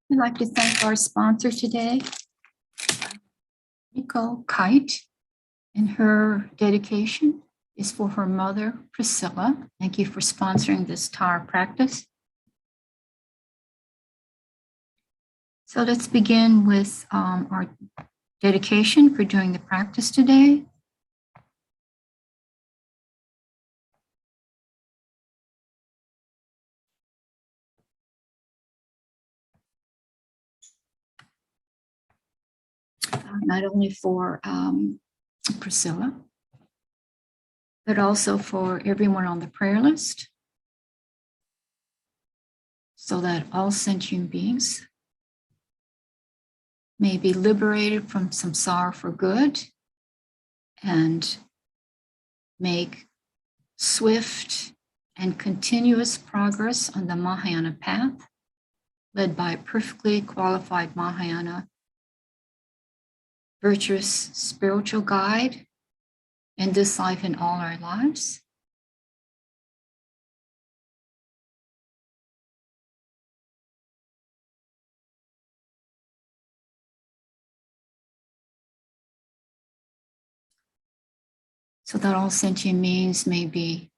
We'd like to thank our sponsor today, Nicole Kite, and her dedication is for her mother, Priscilla. Thank you for sponsoring this Tara practice. So let's begin with our dedication for doing the practice today. Not only for Priscilla, but also for everyone on the prayer list, so that all sentient beings may be liberated from samsara for good and make swift and continuous progress on the Mahayana path, led by a perfectly qualified Mahayana virtuous spiritual guide in this life and all our lives. So that all sentient beings may be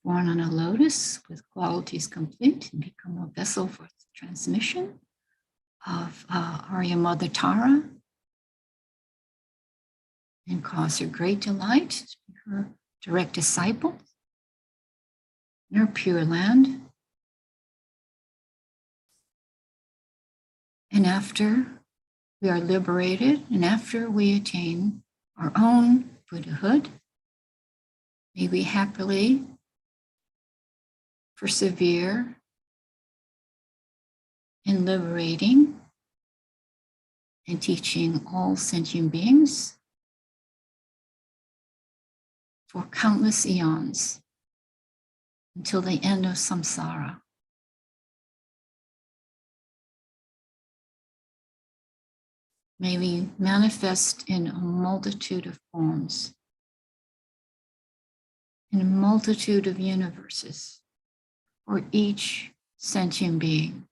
born on a lotus with qualities complete and become a vessel for the transmission of Arya Mother Tara and cause her great delight to be her direct disciple in her pure land. And after we are liberated and after we attain our own Buddhahood, may we happily persevere in liberating and teaching all sentient beings for countless eons until the end of samsara. May we manifest in a multitude of forms, in a multitude of universes for each sentient being,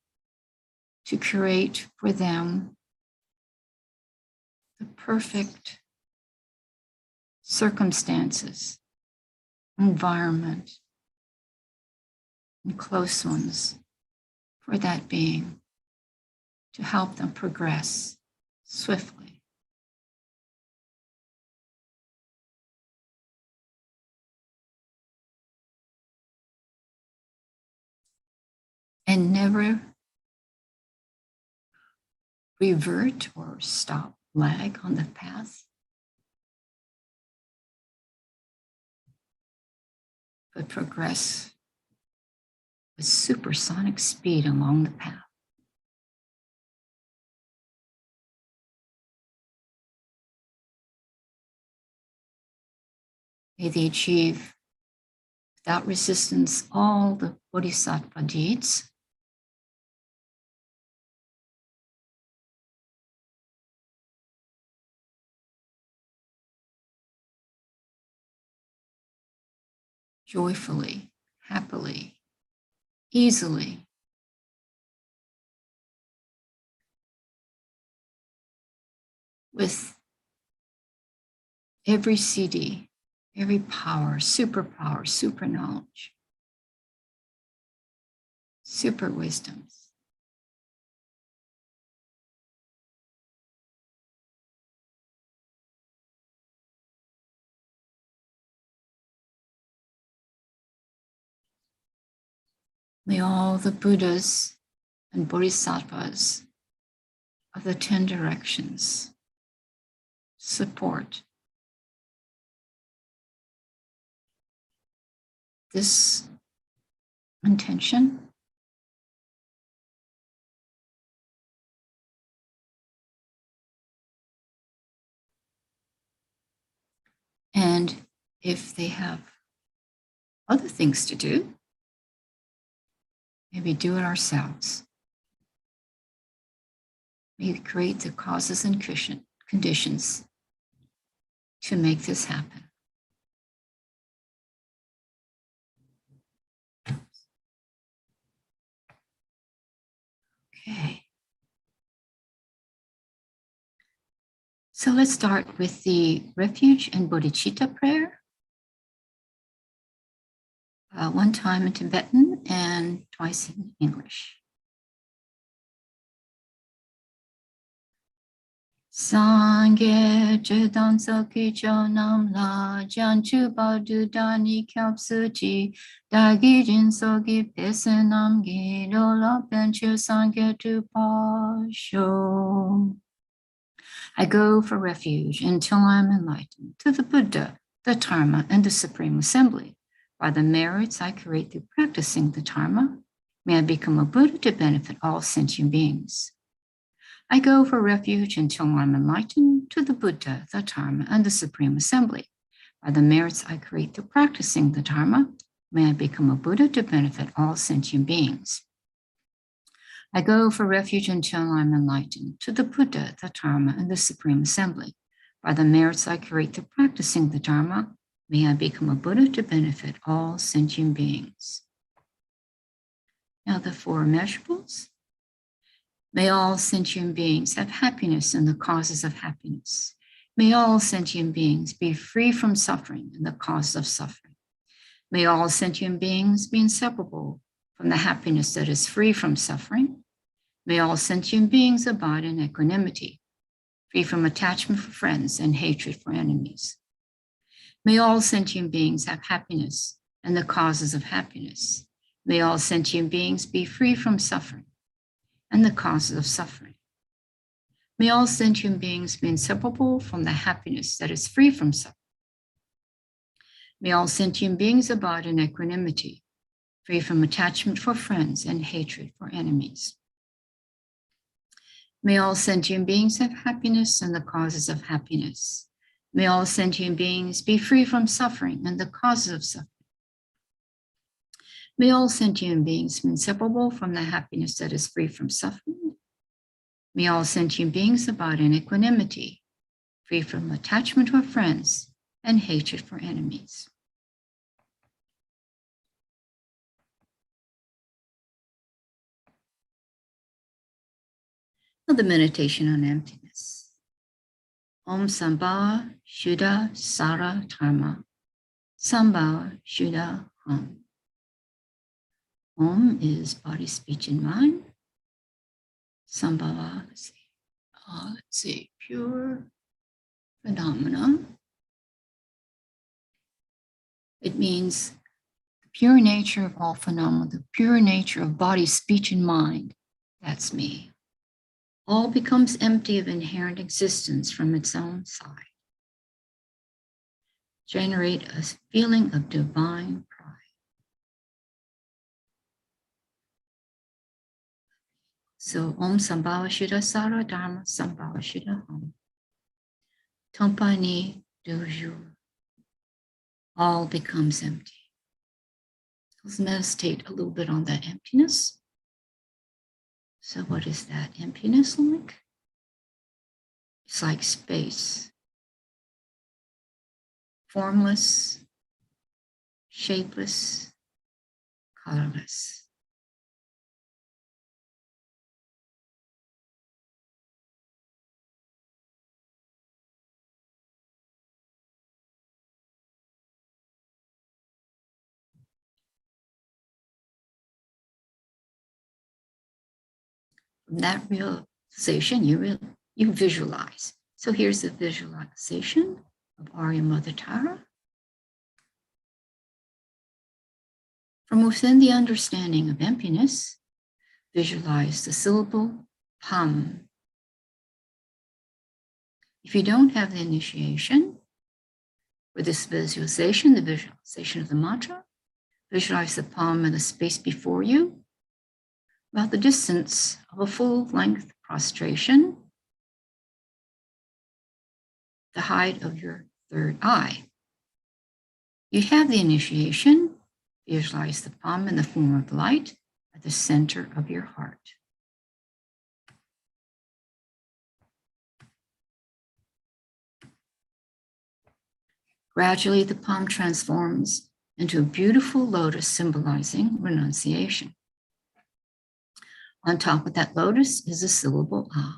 to create for them the perfect circumstances, environment, and close ones for that being to help them progress swiftly. And never revert or stop, lag on the path, but progress with supersonic speed along the path. May they achieve without resistance all the Bodhisattva deeds, joyfully, happily, easily, with every CD, every power, superpower, super knowledge, super wisdoms. May all the Buddhas and Bodhisattvas of the 10 directions support this intention and if they have other things to do, maybe do it ourselves. We create the causes and conditions to make this happen. Okay. So let's start with the Refuge and Bodhichitta prayer. One time in Tibetan and twice in English. Sangye Chedan Soki Chonam La Janchu Badu Dani Kyapsuchi Dagi Jin Soki Pesenam Gi Lola Benchu Sangye Tu Pasho. I go for refuge until I am enlightened to the Buddha, the Dharma, and the Supreme Assembly. By the merits I create through practicing the Dharma, may I become a Buddha to benefit all sentient beings. I go for refuge until I am enlightened to the Buddha, the Dharma, and the Supreme Assembly. By the merits I create through practicing the Dharma, may I become a Buddha to benefit all sentient beings. I go for refuge until I am enlightened to the Buddha, the Dharma, and the Supreme Assembly. By the merits I create through practicing the Dharma, may I become a Buddha to benefit all sentient beings. Now the 4 measurables. May all sentient beings have happiness and the causes of happiness. May all sentient beings be free from suffering and the causes of suffering. May all sentient beings be inseparable from the happiness that is free from suffering. May all sentient beings abide in equanimity, free from attachment for friends and hatred for enemies. May all sentient beings have happiness and the causes of happiness. May all sentient beings be free from suffering and the causes of suffering. May all sentient beings be inseparable from the happiness that is free from suffering. May all sentient beings abide in equanimity, free from attachment for friends and hatred for enemies. May all sentient beings have happiness and the causes of happiness. May all sentient beings be free from suffering and the causes of suffering. May all sentient beings be inseparable from the happiness that is free from suffering. May all sentient beings abide in equanimity, free from attachment for friends and hatred for enemies. Now the meditation on emptiness. Om Sambhava Shuddha Sara Dharma. Sambhava Shuddha Om. Om is body, speech, and mind. Sambhava, let's say pure phenomena. It means the pure nature of all phenomena, the pure nature of body, speech, and mind. That's me. All becomes empty of inherent existence from its own side. Generate a feeling of divine pride. So Om Sambhava Shuddha Sara Dharma Sambhava Shuddha Om. Tampani Doju. All becomes empty. Let's meditate a little bit on that emptiness. So what is that emptiness like? It's like space. Formless, shapeless, colorless. From that realization, you visualize. So here's the visualization of Arya Mother Tara. From within the understanding of emptiness, visualize the syllable Pam. If you don't have the initiation for this visualization, the visualization of the mantra, visualize the palm and the space before you, about the distance of a full-length prostration, the height of your third eye. You have the initiation, visualize the palm in the form of light at the center of your heart. Gradually, the palm transforms into a beautiful lotus symbolizing renunciation. On top of that lotus is the syllable A.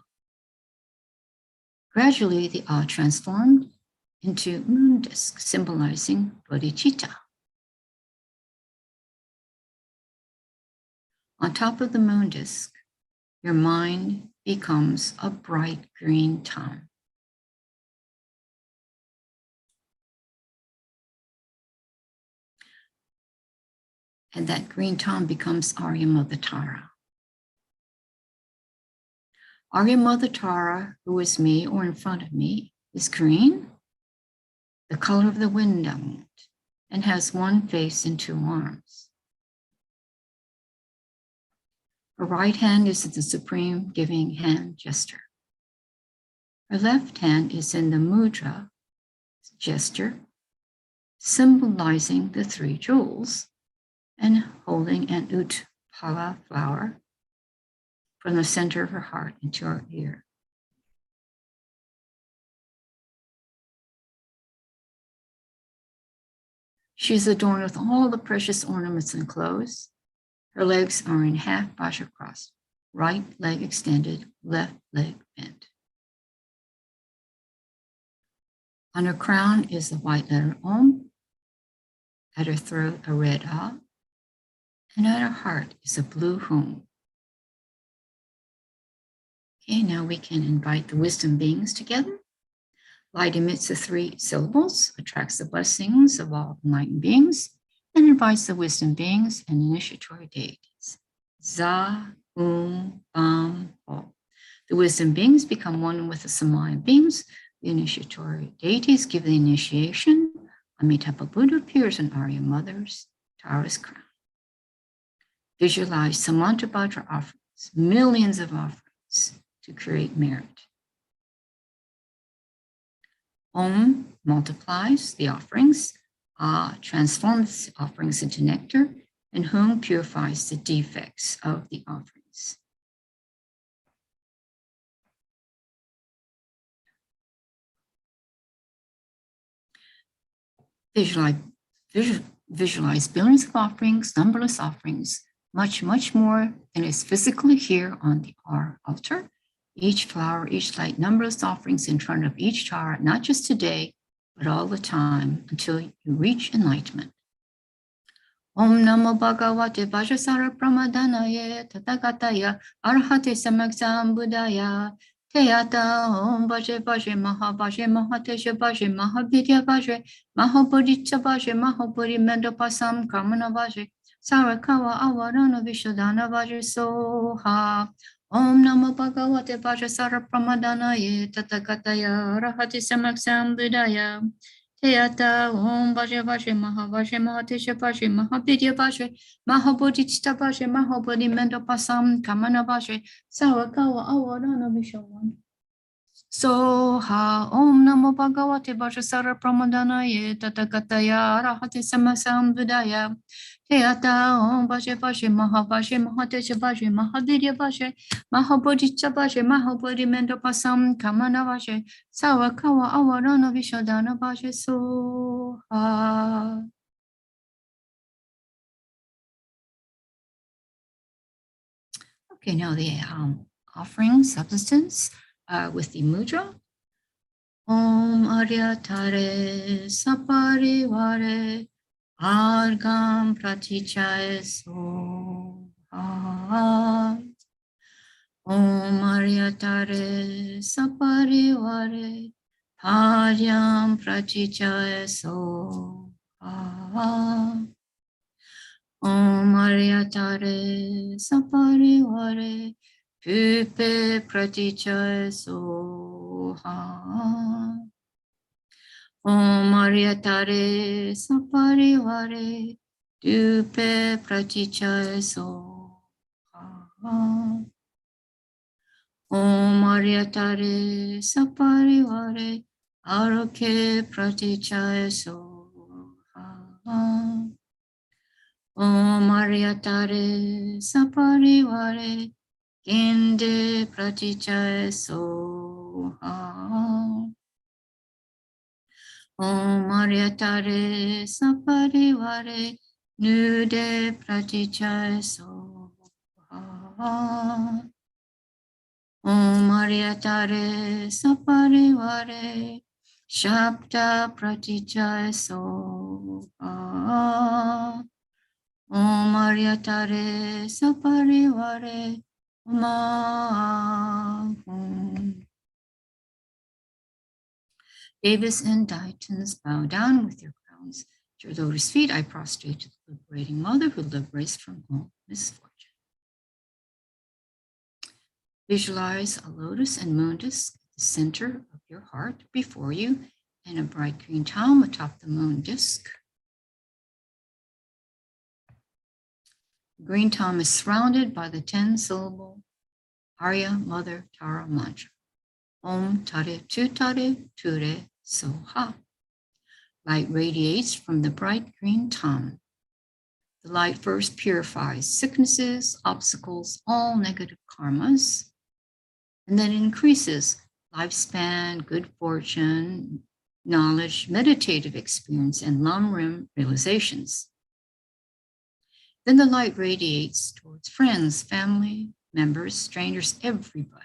Gradually, the A transformed into moon disk, symbolizing Bodhichitta. On top of the moon disk, your mind becomes a bright green tom. And that green tom becomes Aryamodatara. Aryamodatara, who is me or in front of me, is green, the color of the wind element, and has one face and two arms. Her right hand is the supreme giving hand gesture. Her left hand is in the mudra gesture, symbolizing the three jewels, and holding an utpala flower from the center of her heart into her ear. She is adorned with all the precious ornaments and clothes. Her legs are in half Bhaja cross, right leg extended, left leg bent. On her crown is the white letter Om, at her throat a red A, and at her heart is a blue Hum. Okay, now we can invite the wisdom beings together. Light emits the three syllables, attracts the blessings of all enlightened beings, and invites the wisdom beings and initiatory deities. Za, Bam, Ho. The wisdom beings become one with the Samaya beings. The initiatory deities give the initiation. Amitabha Buddha appears in Arya Mother's Tara's crown. Visualize Samantabhadra offerings, millions of offerings to create merit. Om multiplies the offerings, A transforms the offerings into nectar, and Hum purifies the defects of the offerings. Visualize billions of offerings, numberless offerings, much, much more than is physically here on the altar. Each flower, each light, numberless offerings in front of each chara, not just today, but all the time until you reach enlightenment. Om Namo Bhagavate Vajrasara Pramadanaye Tathagataya Arhate Samaksam Buddhaya Teyata Om Bhaje Bhaje Maha Bhaje Mahateja Bhaje Mahabhidya Bhaje Mahabodhichitta Bhaje Mahabodhi Mendopasam Kamana Bhaje Sarakawa Avarana Vishodhana Bhaje Soha. Om Namo Bhagavate Vajrasara Pramadanaye Tathagataya Arhate Samaksam Buddhaya Teyata Om Bhaje Bhaje Maha Bhaje Mahateja Bhaje Mahabhidya Bhaje Mahabodhichitta Bhaje Mahabodhi Mendopasam Kamana Bhaje Sarakawa Avarana Vishodhana Soha. Om Namo Bhagavate Vajrasara Pramadanaye Tathagataya Arhate Samaksam Buddhaya Teyata Om Bhaje Bhaje Maha Bhaje Mahateja Bhaje Mahabhidya Bhaje Mahabodhichitta Bhaje Mahabodhi Mendopasam Kamana Bhaje Sarakawa Avarana Vishodhana Bhaje Soha. Okay, now the offering substance with the mudra. Om Aryatare Saparivare Argam Pratichaye Soha. Om Aryatare Saparivare Aryam Pratichaye Soha. Om Aryatare Saparivare Pupe Pratichaye Soha. Om Aryatare Saparivare Dupe Pratichaye Soha. Om Aryatare Saparivare Aroke Pratichaye Soha. Om Aryatare Saparivare Ginde Pratichaye Soha. Om Aryatare Saparivare Nude Pratichaye Soha. Om Aryatare Saparivare Shabda Pratijaya Soha. Om Aryatare Saparivare Om. Devis and Daitans, bow down with your crowns to your lotus feet. I prostrate to the liberating mother who liberates from all misfortune. Visualize a lotus and moon disk at the center of your heart before you and a bright green towel atop the moon disk. The green towel is surrounded by the 10-syllable Arya Mother Tara mantra. Om Tare Tutare Ture Soha. Light radiates from the bright green towel. The light first purifies sicknesses, obstacles, all negative karmas, and then increases lifespan, good fortune, knowledge, meditative experience, and long-run realizations. Then the light radiates towards friends, family members, strangers, everybody.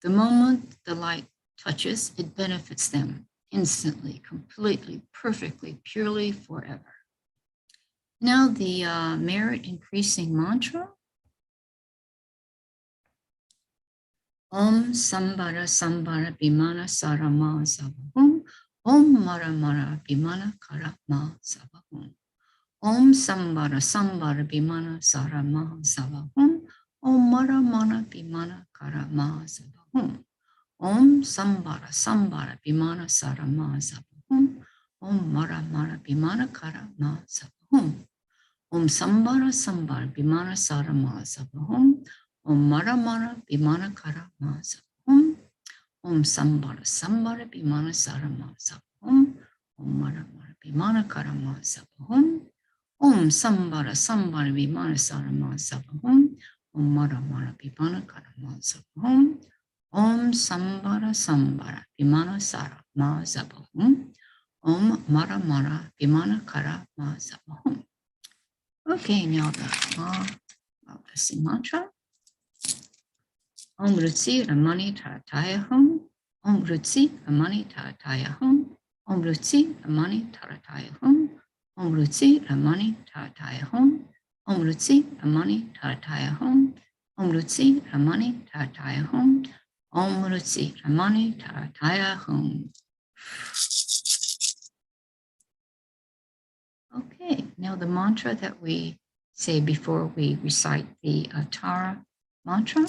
The moment the light touches, it benefits them instantly, completely, perfectly, purely, forever. Now the merit increasing mantra. Om Sambara Sambara Bimana Sarama Sabahum. Om Mara Mara Bimana Karama Sabahum. Om Sambara Sambara Bimana Sarama Sabahum. Om Mara Mara Bimana Karama Sabahum. Om Sambara Sambara Bimana Sarama Sabahum. Om Mara Mara Bimana Karama Sabahum. Om Sambara Sambara Bimana Sarama Sabahum. Om Mara Mara Bimana Karama Sabahum. Om Sambara Sambara Bimana Sarama Sabahum. Om Mara Mara Bimana Karama Sabahum. Om Sambara Sambara Bimana Sarama Sabahum. Om Mara Mara Bimana Karama Sabahum. Om Sambara Sambara Bimana Sarama Sabahum. Om Mara Mara Bimana Karama Sabahum. Okay, now the blessing mantra. Om Rutsi Ramani Tarataya Hum. Om Rutsi Ramani Tarataya Hum. Om Rutsi Ramani Tarataya Hum. Om Rutsi Ramani Tarataya Hum. Om Rutsi Ramani Tarataya Hum. Om Rutsi Ramani Tarataya Hum. Om Rutsi Ramani Tarataya Hum. Okay, now the mantra that we say before we recite the Tara mantra.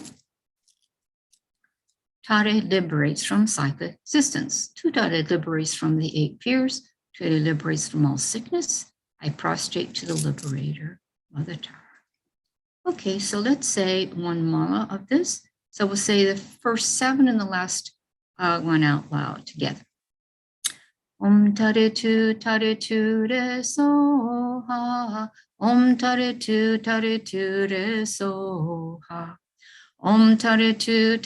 Tare liberates from cyclic existence. Tutare liberates from the 8 fears. Tare liberates from all sickness. I prostrate to the liberator, Mother Tara. Okay, so let's say one mala of this. So we'll say the first 7 and the last one out loud together. Om Tare Tu Re Soha. Om Tare Tu Re Soha. Om Tare Tu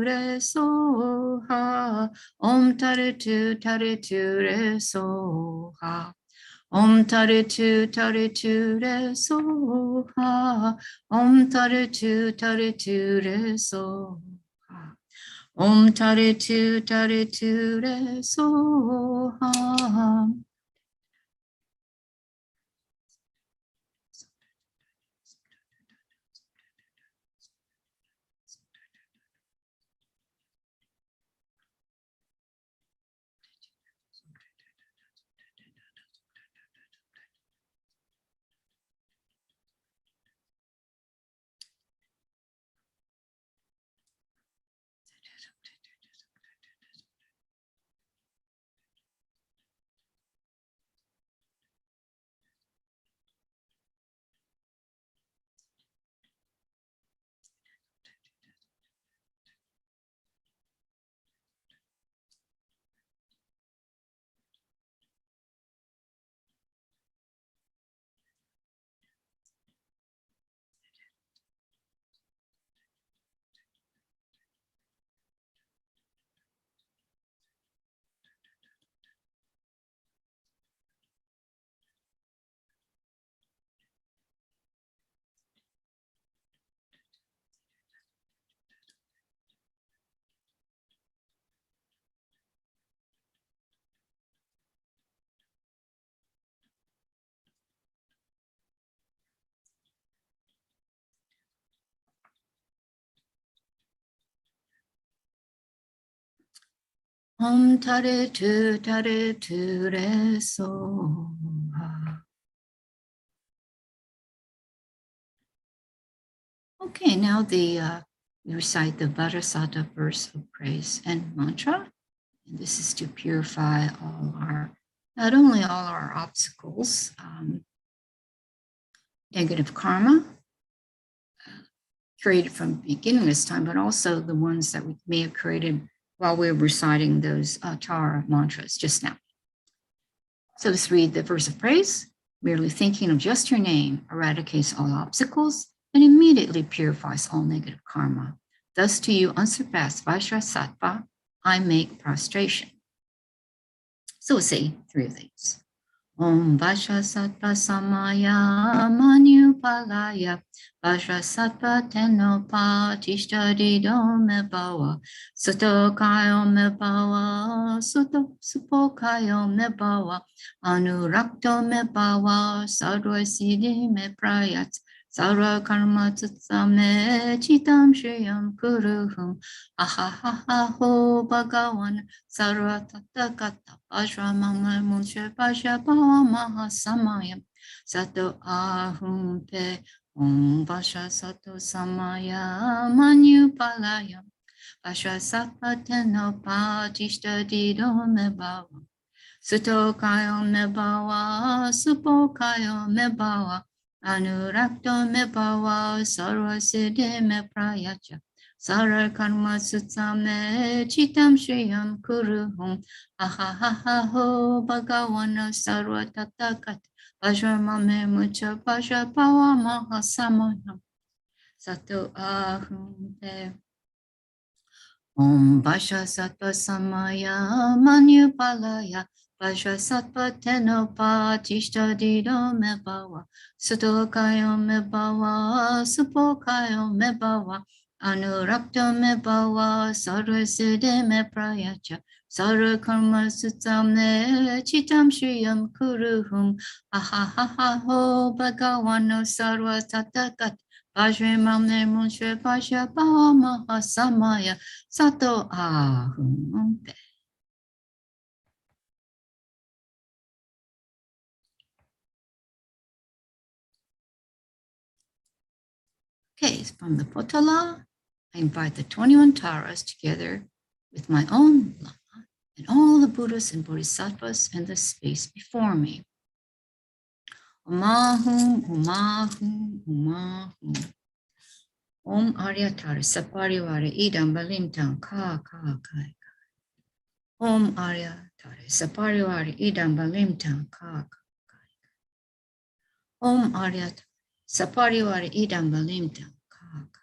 Re Soha. Om Tare Tu Re Soha. Om Tare Tu Re Soha. Om Tare Tu Re Soha. Om Tare Tu Re Soha. Om tare tu re so. Okay, now we recite the Varasata verse of praise and mantra. And this is to purify not only all our obstacles, negative karma created from the beginning of this time, but also the ones that we may have created while we were reciting those Tara mantras just now. So let's read the verse of praise. Merely thinking of just your name eradicates all obstacles and immediately purifies all negative karma. Thus to you, unsurpassed Varasata, I make prostration. So we'll say three of these. Om Varasata Samaya Manupalaya Varasata Tenopa Tishtadido Mebawa Suto Kayo Mebawa Suto Supokayo Mebawa Anurakto Mebawa Sarva Siddhi Meprayat Sarva Karma Tutsame Chitam Shriyam Kuruhum Ahahaho Bhagavan Sarva Tathagata Vajramama Munche Vajrabhava Mahasamayam Sato Ahum Pe Om Vasato Samaya Manupalaya Vasata Tenopa Tishtadido Mebawa Suto Kayo Mebawa Supo Kayo Mebawa Anurakto Mebawa Sarva Siddhi Meprayacha Sara Karma Sutsame Chitam Shriyam Kuruhum Ahahaho Bhagavana Sarva Tatakat Vajramame Mucha Vajrabhava Mahasamayam Sato Ahum Te Om Vasata Samaya Manupalaya Vasata Tenopa Tishtadido Mebawa Sutokayo Mebawa Supokayo Mebawa Anurakta Mebawa Sarvasiddhi Meprayacha Sarva Karma Sutsame Chitam Shriyam Kuruhum Ahahaho Bhagavano Sarva Tatakat Vajramame Munshe Vajrabhava Mahasamaya Sato Ahum Pe. Okay, from the Potala, I invite the 21 Taras together with my own Llama and all the Buddhas and Bodhisattvas in the space before me. Omahum, Omahum, Omahum. Om Aryatara Sapariwara Idam Balintam Ka Ka Kai. Om Aryatara Sapariwara Idam Balintam Ka Ka Kai. Om Aryatara Sapariwara Idam Balintam Ka Ka.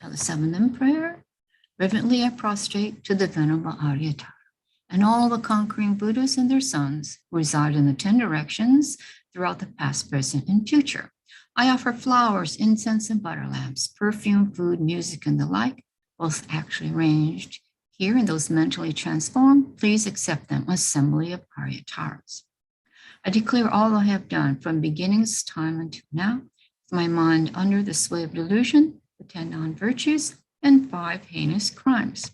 Now the 7th prayer. Reverently I prostrate to the Venerable Aryatara and all the conquering Buddhas and their sons who reside in the 10 directions throughout the past, present, and future. I offer flowers, incense, and butter lamps, perfume, food, music, and the like, both actually arranged here and those mentally transformed. Please accept them, assembly of Aryataras. I declare all I have done from beginning's time until now, with my mind under the sway of delusion, the 10 non-virtues, and 5 heinous crimes.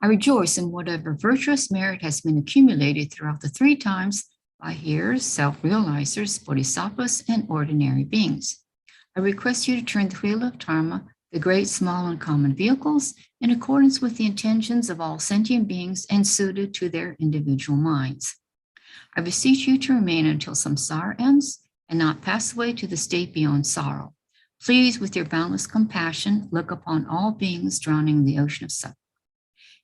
I rejoice in whatever virtuous merit has been accumulated throughout the 3 times by hearers, self-realizers, bodhisattvas, and ordinary beings. I request you to turn the wheel of Dharma, the great, small, and common vehicles, in accordance with the intentions of all sentient beings and suited to their individual minds. I beseech you to remain until samsara ends and not pass away to the state beyond sorrow. Please, with your boundless compassion, look upon all beings drowning in the ocean of suffering.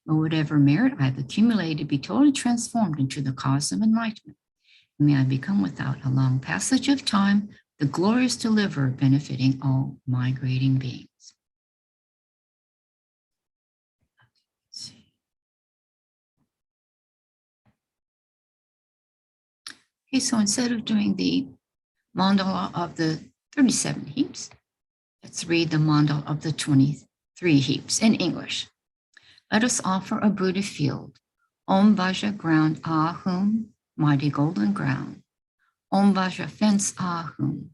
May whatever merit I have accumulated be totally transformed into the cause of enlightenment. May I become, without a long passage of time, the glorious deliverer benefiting all migrating beings. Okay, so instead of doing the mandala of the 37 heaps, let's read the mandala of the 23 heaps in English. Let us offer a Buddha field. Om Vajra ground Ahum, mighty golden ground. Om Vajra fence Ahum,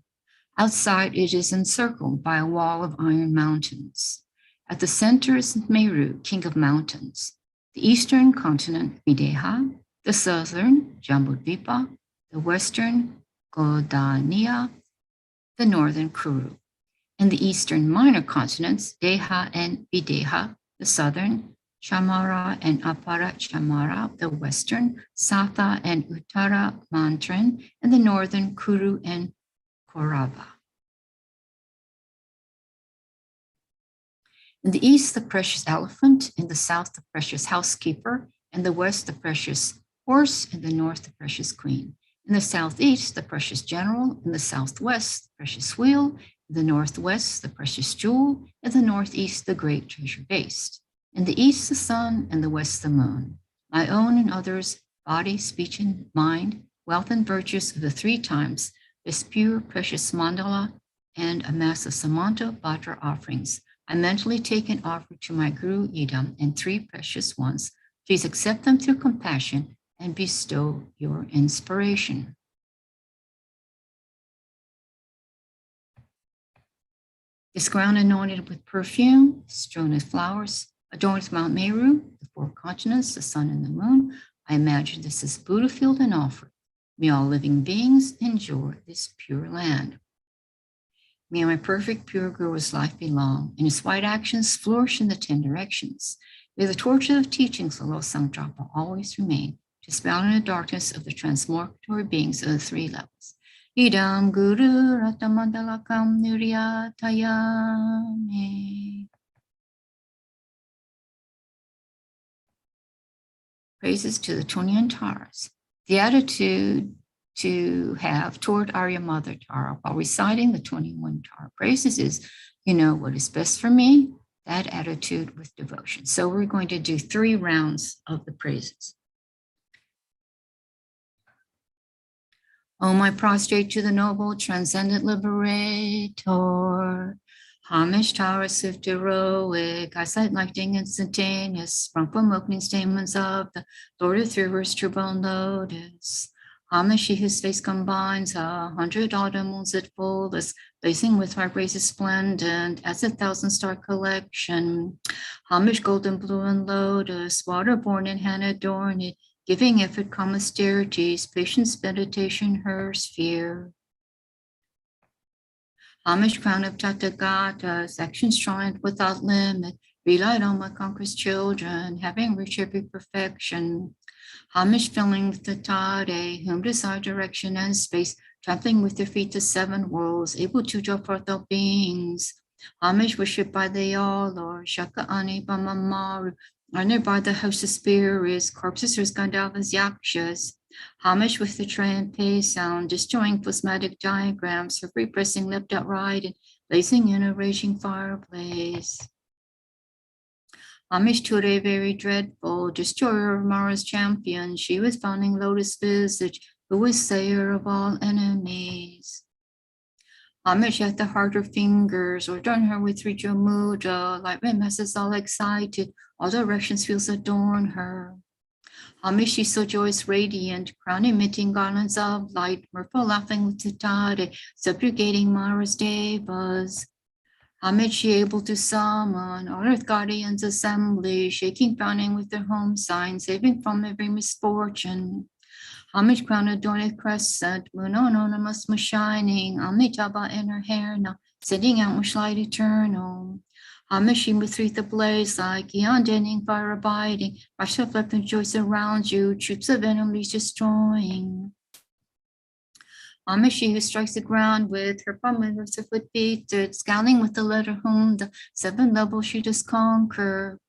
Outside, it is encircled by a wall of iron mountains. At the center is Meru, king of mountains. The eastern continent, Videha, the southern, Jambudvipa, the western, Godania, the northern, Kuru. And the eastern minor continents, Deha and Videha, the southern, Chamara and Apara Chamara, the western, Satha and Uttara Mantran, and the northern, Kuru and Korava. In the east, the precious elephant, in the south, the precious housekeeper, in the west, the precious horse, in the north, the precious queen. In the southeast, the precious general, in the southwest, the precious wheel, in the northwest, the precious jewel, in the northeast, the great treasure based. In the east, the sun, and the west, the moon. My own and others, body, speech, and mind, wealth and virtues of the three times, this pure, precious mandala, and a mass of Samanta Bhadra offerings. I mentally take and offer to my Guru Idam and three precious ones. Please accept them through compassion and bestow your inspiration. This ground anointed with perfume, strewn with flowers, adorned with Mount Meru, the four continents, the sun and the moon. I imagine this is Buddha field and offer. May all living beings enjoy this pure land. May my perfect pure Guru's life be long, and his white actions flourish in the 10 directions. May the torch of teachings of Losang Drapa always remain, to dispel in the darkness of the transmorgatory beings of the three levels. Idam Guru Ratamandalakam Niryatayame. Praises to the 20 Antaras. The attitude to have toward Arya Mother Tara while reciting the 21 Tara praises is, you know what is best for me, that attitude with devotion. So we're going to do 3 rounds of the praises. Oh, I prostrate to the noble transcendent liberator. Homage Tara swift heroic, eyesight lightning instantaneous, sprung from opening stamens of the Lord of Rivers, true bone lotus. Homage she whose face combines 100 autumn moons at fullest, blazing with white rays splendent as a 1,000-star collection. Homage golden blue and lotus, water-born and hand adorned, giving effort calm austerities, patience, meditation, her sphere. Homage crown of Tathagatas, actions triumph without limit, relied on my conqueror's children, having reached every perfection. Homage filling with the Tade, whom desire direction and space, trampling with their feet the 7 worlds, able to draw forth all beings. Homage worshipped by the all, Lord, Shaka Ani Bamamaru, honored by the host of spirits, corpses, Gandharvas, Yakshas. Homage with the Trampe sound, destroying plasmatic diagrams, for repressing left outright and blazing in a raging fireplace. Homage to a very dreadful, destroyer of Mara's champion. She was founding Lotus Visage, who was sayer of all enemies. Homage at the heart her fingers, or done her with Rija Mudra, light red masses all excited, all directions feels adorn her. Homage she so joyous radiant, crown emitting garlands of light, mirthful laughing with Titade, subjugating Mara's devas. Homage she able to summon all earth guardians assembly, shaking, frowning with their home sign, saving from every misfortune. Homage crown adorned crescent, moon on ornaments shining, Amitabha in her hair now, sending out much light eternal. Homage she with wreath ablaze like eon denning, fire abiding, rush of left and joys around you, troops of enemies destroying. Homage she who strikes the ground with her palm with her foot beated, scowling with the letter whom the 7 levels she does conquer.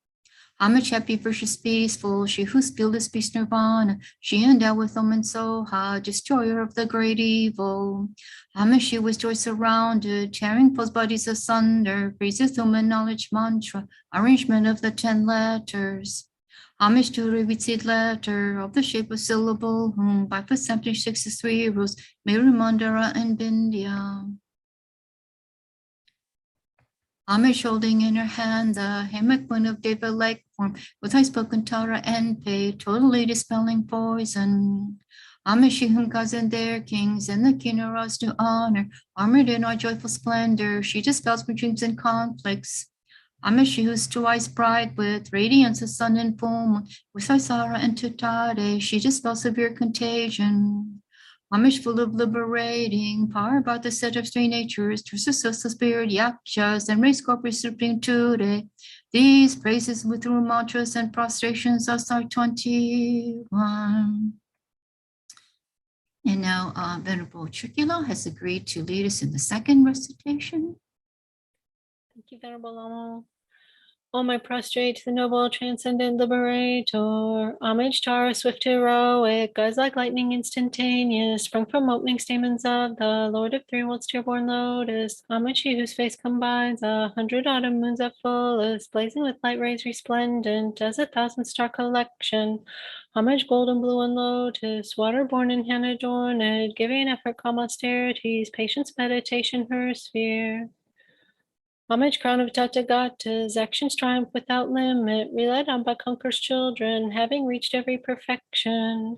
Homage happy, virtuous, peaceful, she who spilled is peace nirvana, she endowed with Om and Soha, destroyer of the great evil. Homage she with joy surrounded, tearing false bodies asunder, praises human knowledge mantra, arrangement of the 10 letters. Homage to the repeated letter of the shape of syllable, whom by foot 63 rows, Meru, Mandara, and Vindhya. Homage holding in her hand the hemiquin of Deva-like form, with high spoken Tara and Pei, totally dispelling poison. Homage she whom gods and their kings and the kinnaras do honor, armored in our joyful splendor, she dispels my dreams and conflicts. Homage she whose two eyes bright with radiance of sun and full moon, with Isara and Tutade, she dispels severe contagion. Homage full of liberating power by the set of three natures, to the spirit yakshas and race corpus supreme today. These praises with through mantras and prostrations of Star 21. And now Venerable Trikula has agreed to lead us in the second recitation. Thank you, Venerable Llama. Om I prostrate to the noble transcendent liberator. Homage to our swift heroic, guys like lightning instantaneous, sprung from opening stamens of the Lord of Three Worlds, tear-born lotus. Homage he whose face combines 100 autumn moons at fullest, blazing with light rays resplendent as 1,000-star collection. Homage golden blue and lotus, water-born and hand-adorned, giving effort calm austerities, patience meditation her sphere. Homage crown of Tathagatas, actions triumph without limit, relied on by conquerors' children, having reached every perfection.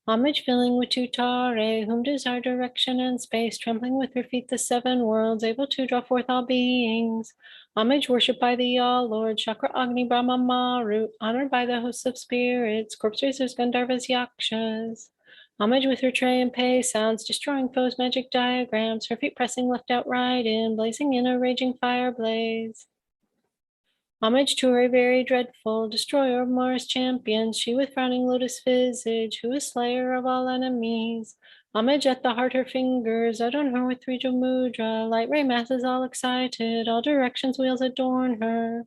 Homage filling with Tutare, whom desire direction and space, trampling with her feet the seven worlds, able to draw forth all beings. Homage worshipped by the All-Lord, Chakra Agni Brahma Maru, honored by the hosts of spirits, corpse raisers, Gandharvas, Yakshas. Homage with her tray and pay sounds, destroying foes' magic diagrams, her feet pressing left out right in, blazing in a raging fire blaze. Homage to her very dreadful, destroyer of Mars champions, she with frowning lotus visage, who is slayer of all enemies. Homage at the heart her fingers, adorn her with three mudra, light ray masses all excited, all directions wheels adorn her.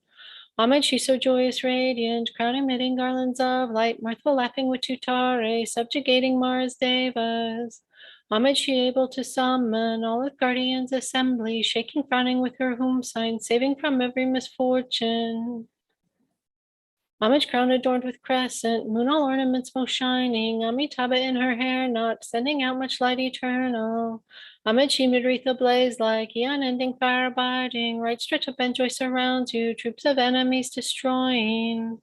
Homage, she's so joyous, radiant, crown emitting garlands of light, mirthful laughing with Tutare, subjugating Mars Devas. Homage, she able to summon all of guardians' assembly, shaking, frowning with her whom sign, saving from every misfortune. Homage crown adorned with crescent, moon all ornaments most shining, Amitabha in her hair knot, sending out much light eternal. Homage she mid-wreath ablaze like the unending fire abiding, right stretch up and joy surrounds you, troops of enemies destroying.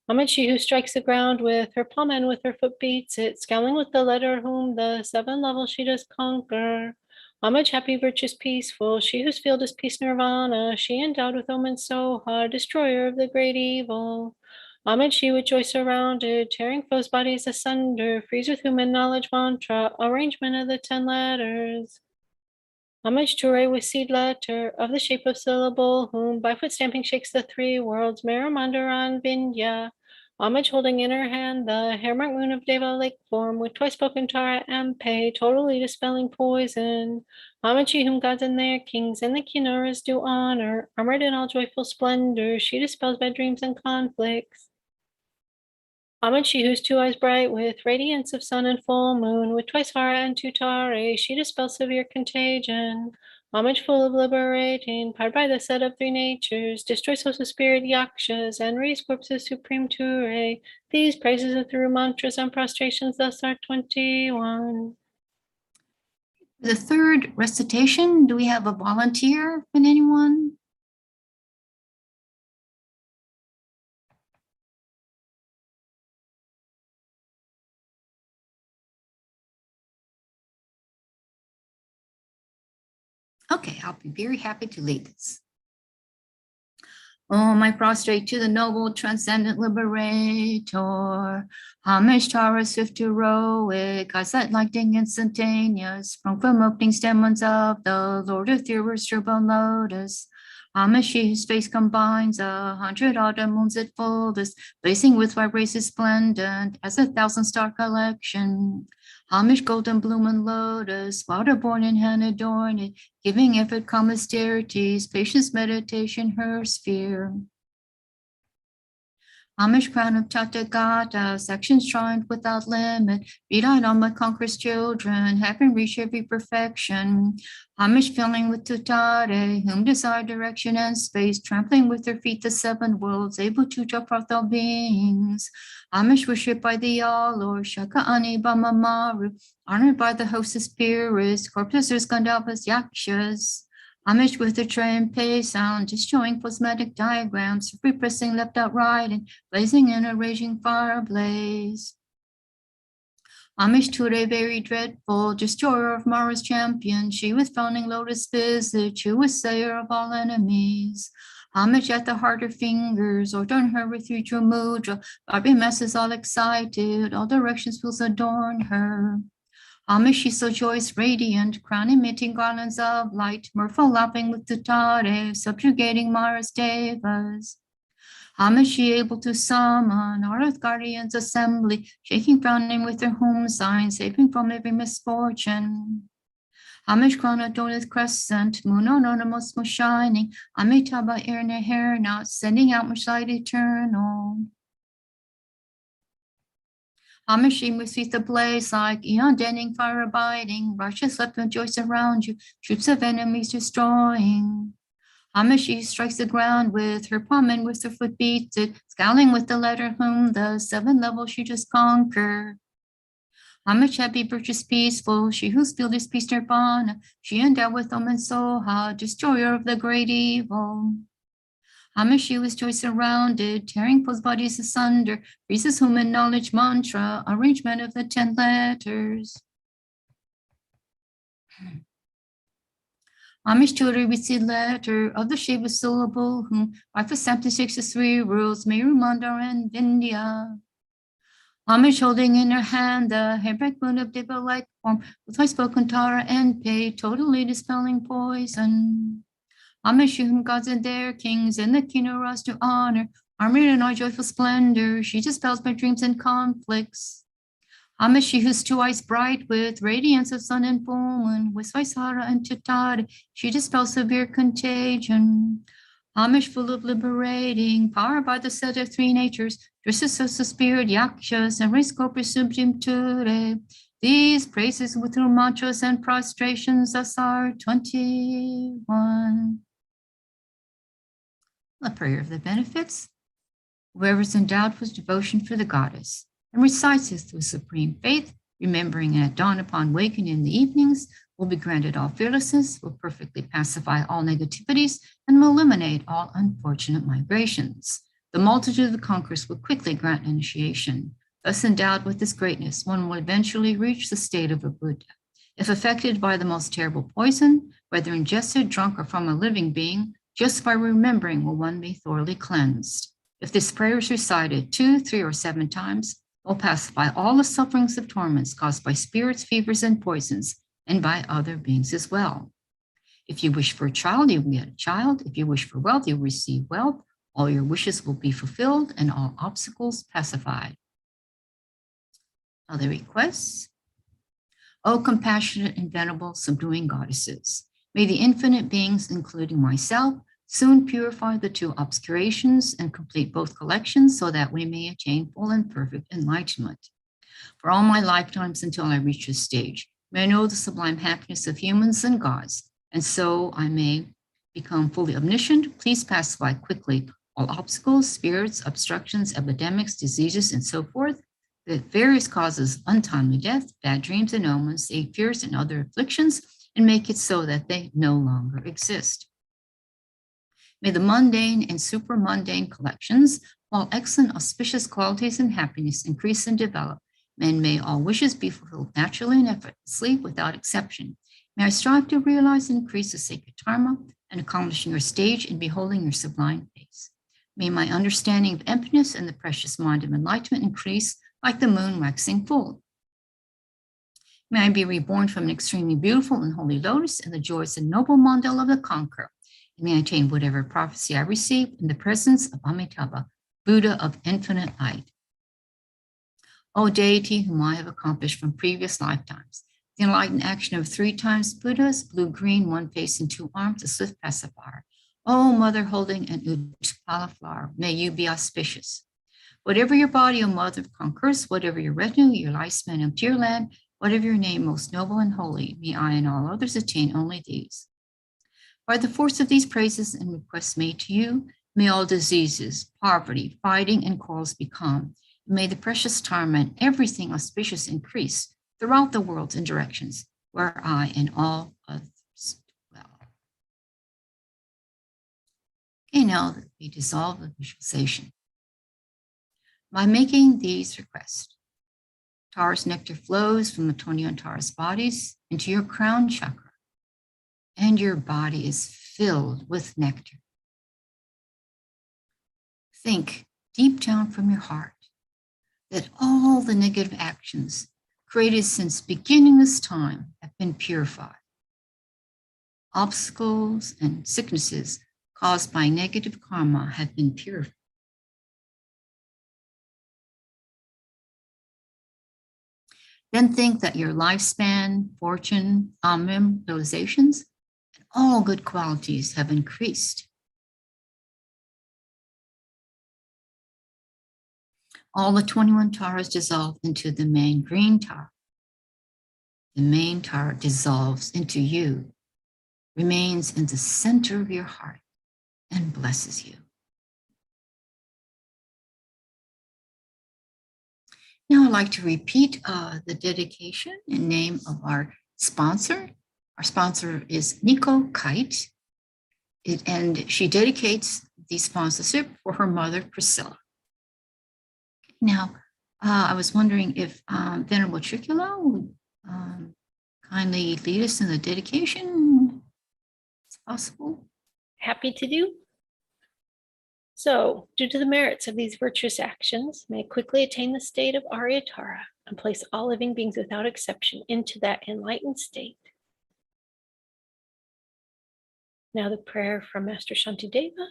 Homage she who strikes the ground with her palm and with her foot beats it, scowling with the letter whom the seven levels she does conquer. Homage, happy, virtuous, peaceful, she whose field is peace nirvana, she endowed with omens so hard, destroyer of the great evil. Homage, she with joy surrounded, tearing foes' bodies asunder, frees with human knowledge mantra, arrangement of the 10 letters. Homage to Ray with seed letter, of the shape of syllable, whom by foot stamping shakes the three worlds, Maramandaran Vindhya. Homage holding in her hand the hair-marked moon of Deva lake form, with twice spoken Tara Ampe, totally dispelling poison. Homage she whom gods and their kings and the Kinnaras do honor, armored in all joyful splendor, she dispels bad dreams and conflicts. Homage she whose two eyes bright with radiance of sun and full moon, with twice Hara and Tutare, she dispels severe contagion. Homage full of liberating, powered by the set of three natures, destroys hosts of spirit yakshas, and raise corpses supreme ture. These praises are through mantras and prostrations, thus are 21. The third recitation, do we have a volunteer from anyone? Okay, I'll be very happy to lead this. Om I prostrate to the noble transcendent liberator. Homage Tara swift heroic, I set lightning instantaneous, sprung from opening stamens of the Lord of Three Worlds, tear-born lotus. Homage she whose face combines 100 autumn moons at fullest, blazing with white rays splendent as 1,000-star collection. Homage golden bloom and lotus, water-born and hand-adorned, giving effort calm austerities, patience meditation her sphere. Homage crown of Tathagatas, actions triumph without limit, relied on by conquerors' children, having reached every perfection. Homage filling with Tutare, whom desire direction and space, trampling with their feet the seven worlds, able to drop forth all beings. Homage worshipped by the All-Lord, Shaka Ani Brahma Maru, honored by the host of spirits, corpses, Gandharvas, Yakshas. Homage with the tray and pay sound, destroying plasmatic diagrams, repressing left out right and blazing in a raging fire blaze. Homage to a very dreadful destroyer of Mara's champion. She with frowning lotus visage, who was sayer of all enemies. Homage at the heart her fingers, ordain her with future mudra. Barbie messes all excited, all directions feels adorn her. Homage she so joyous, radiant, crown emitting garlands of light, mirthful laughing with the tare, subjugating Mara's devas. Homage she able to summon our earth guardians assembly, shaking frowning with their home sign, saving from every misfortune. Homage crown adorned crescent, moon on most shining, Amitabha air in her hair not sending out much light eternal. Homage she with feet ablaze like eon denning fire abiding, righteous left rejoice around you, troops of enemies destroying. Homage she strikes the ground with her palm and with her foot beats it, scowling with the letter whom the 7 levels she just conquered. Homage happy, virtuous, peaceful, she whose field is peace nirvana, she endowed with Om and Soha, destroyer of the great evil. Homage she was joy surrounded, tearing foes' bodies asunder, freezes whom in knowledge mantra, arrangement of the 10 letters. Homage to the received letter of the shape of syllable, whom by for 63 rules, Meru, Mandar, and Vindhya. Homage holding in her hand the hairback moon of Deva-like form, with high spoken Tara and Pei, totally dispelling poison. Homage whom gods and their kings and the Kinoras to honor, armored in all joyful splendor, she dispels my dreams and conflicts. Homage she whose 2 eyes bright with radiance of sun and full moon, with Vaisara and Chittara, she dispels severe contagion. Homage full of liberating, power by the set of 3 natures, dresses of the spirit, yakshas, and race corpus subjimture. These praises with through mantras and prostrations, thus are 21. The prayer of the benefits. Whoever is endowed with devotion for the goddess and recites this with supreme faith, remembering and at dawn upon waking in the evenings, will be granted all fearlessness, will perfectly pacify all negativities, and will eliminate all unfortunate migrations. The multitude of the conquerors will quickly grant initiation. Thus endowed with this greatness, one will eventually reach the state of a Buddha. If affected by the most terrible poison, whether ingested, drunk, or from a living being, just by remembering will one be thoroughly cleansed. If this prayer is recited 2, 3, or 7 times, will pacify all the sufferings of torments caused by spirits, fevers, and poisons, and by other beings as well. If you wish for a child, you will get a child. If you wish for wealth, you will receive wealth. All your wishes will be fulfilled and all obstacles pacified. Other requests. O compassionate and venerable subduing goddesses, may the infinite beings, including myself, soon purify the 2 obscurations and complete both collections so that we may attain full and perfect enlightenment. For all my lifetimes until I reach this stage, may I know the sublime happiness of humans and gods, and so I may become fully omniscient. Please pacify quickly all obstacles, spirits, obstructions, epidemics, diseases, and so forth, the various causes, untimely death, bad dreams and omens, aid fears and other afflictions, and make it so that they no longer exist. May the mundane and supramundane collections, while excellent auspicious qualities and happiness increase and develop, and may all wishes be fulfilled naturally and effortlessly without exception. May I strive to realize and increase the sacred dharma and accomplishing your stage in beholding your sublime face. May my understanding of emptiness and the precious mind of enlightenment increase like the moon waxing full. May I be reborn from an extremely beautiful and holy lotus in the joyous and noble mandal of the conqueror. And may I attain whatever prophecy I receive in the presence of Amitabha, Buddha of infinite light. O deity whom I have accomplished from previous lifetimes, the enlightened action of 3 times Buddhas, blue, green, 1 face and 2 arms, a swift pacifier. O mother holding an Utpala flower, may you be auspicious. Whatever your body, O mother of conquerors, whatever your retinue, your lifespan of dear land, whatever your name, most noble and holy, may I and all others attain only these. By the force of these praises and requests made to you, may all diseases, poverty, fighting, and quarrels be calm. May the precious dharma and everything auspicious increase throughout the worlds and directions where I and all others dwell. Okay, now that we dissolve the visualization. By making these requests, Taurus nectar flows from the 21 Taurus bodies into your crown chakra, and your body is filled with nectar. Think deep down from your heart that all the negative actions created since beginning this time have been purified. Obstacles and sicknesses caused by negative karma have been purified. Then think that your lifespan, fortune, amim, realizations, and all good qualities have increased. All the 21 taras dissolve into the main green tara. The main tara dissolves into you, remains in the center of your heart, and blesses you. Now I'd like to repeat the dedication in name of our sponsor. Our sponsor is Nico Kite, and she dedicates the sponsorship for her mother, Priscilla. Now, I was wondering if Venerable Tricula would kindly lead us in the dedication. It's possible. Happy to do. So, due to the merits of these virtuous actions, may I quickly attain the state of Aryatara and place all living beings without exception into that enlightened state. Now the prayer from Master Shantideva.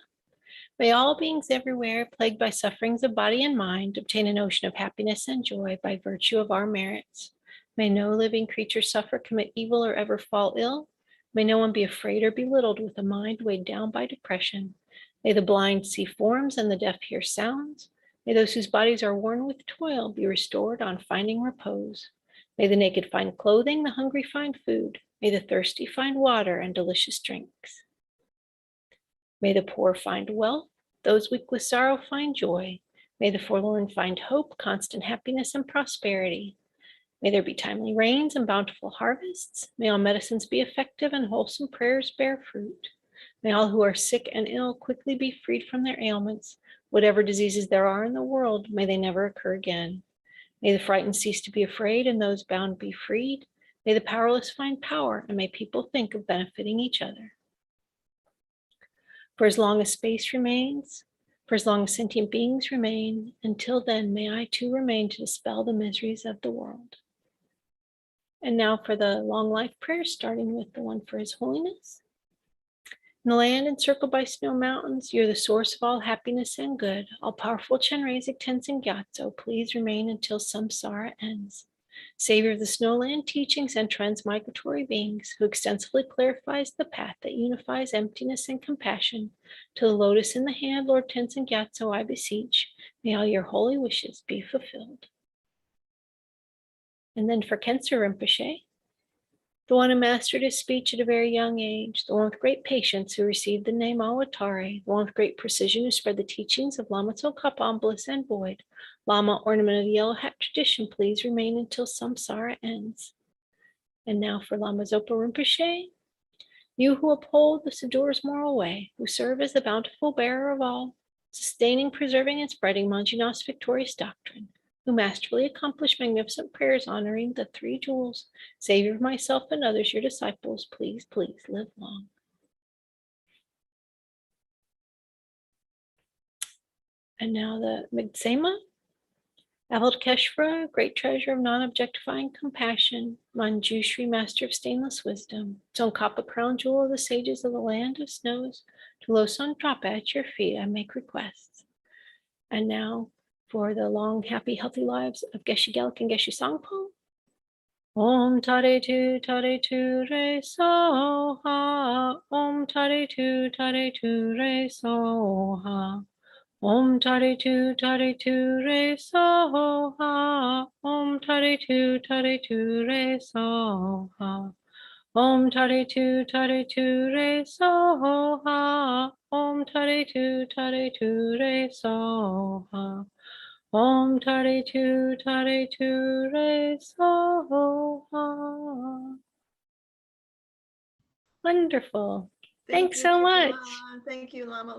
May all beings everywhere plagued by sufferings of body and mind obtain an ocean of happiness and joy by virtue of our merits. May no living creature suffer, commit evil, or ever fall ill. May no one be afraid or belittled with a mind weighed down by depression. May the blind see forms and the deaf hear sounds. May those whose bodies are worn with toil be restored on finding repose. May the naked find clothing, the hungry find food. May the thirsty find water and delicious drinks. May the poor find wealth, those weak with sorrow find joy. May the forlorn find hope, constant happiness, and prosperity. May there be timely rains and bountiful harvests. May all medicines be effective and wholesome prayers bear fruit. May all who are sick and ill quickly be freed from their ailments. Whatever diseases there are in the world, may they never occur again. May the frightened cease to be afraid and those bound be freed. May the powerless find power, and may people think of benefiting each other. For as long as space remains, for as long as sentient beings remain, until then may I too remain to dispel the miseries of the world. And now for the long life prayers, starting with the one for His Holiness. In the land encircled by snow mountains, you're the source of all happiness and good. All powerful Chenrezig Tenzin Gyatso, please remain until samsara ends. Savior of the snowland teachings and transmigratory beings, who extensively clarifies the path that unifies emptiness and compassion, to the lotus in the hand, Lord Tenzin Gyatso, I beseech, may all your holy wishes be fulfilled. And then for Khenser Rinpoche, the one who mastered his speech at a very young age, the one with great patience who received the name Awatare, the one with great precision who spread the teachings of Lama Tsongkhapa, bliss and void. Llama, ornament of the yellow hat tradition, please remain until samsara ends. And now for Lama Zopa Rinpoche, you who uphold the Sadhgur's moral way, who serve as the bountiful bearer of all, sustaining, preserving, and spreading Manjunath's victorious doctrine, who masterfully accomplish magnificent prayers honoring the three jewels, Savior of myself and others, your disciples, please, please live long. And now the Migsema, Avalokiteshvara, great treasure of non-objectifying compassion, Manjushri, master of stainless wisdom, Tsongkhapa, crown jewel of the sages of the land of snows, to Losang Trapa at your feet, I make requests. And now for the long, happy, healthy lives of Geshe Geluk and Geshe Sangpo. Om Tare Tu Re Soha. Om Tare Tu Re Soha. Om Tare Tu Re Soha. Om Tare Tu Re Soha. Om Tare Tu Re Soha. Om Tare Tu Re Soha. Om Tare Tu Re Soha. Wonderful. Thanks so much. Thank you, Lama.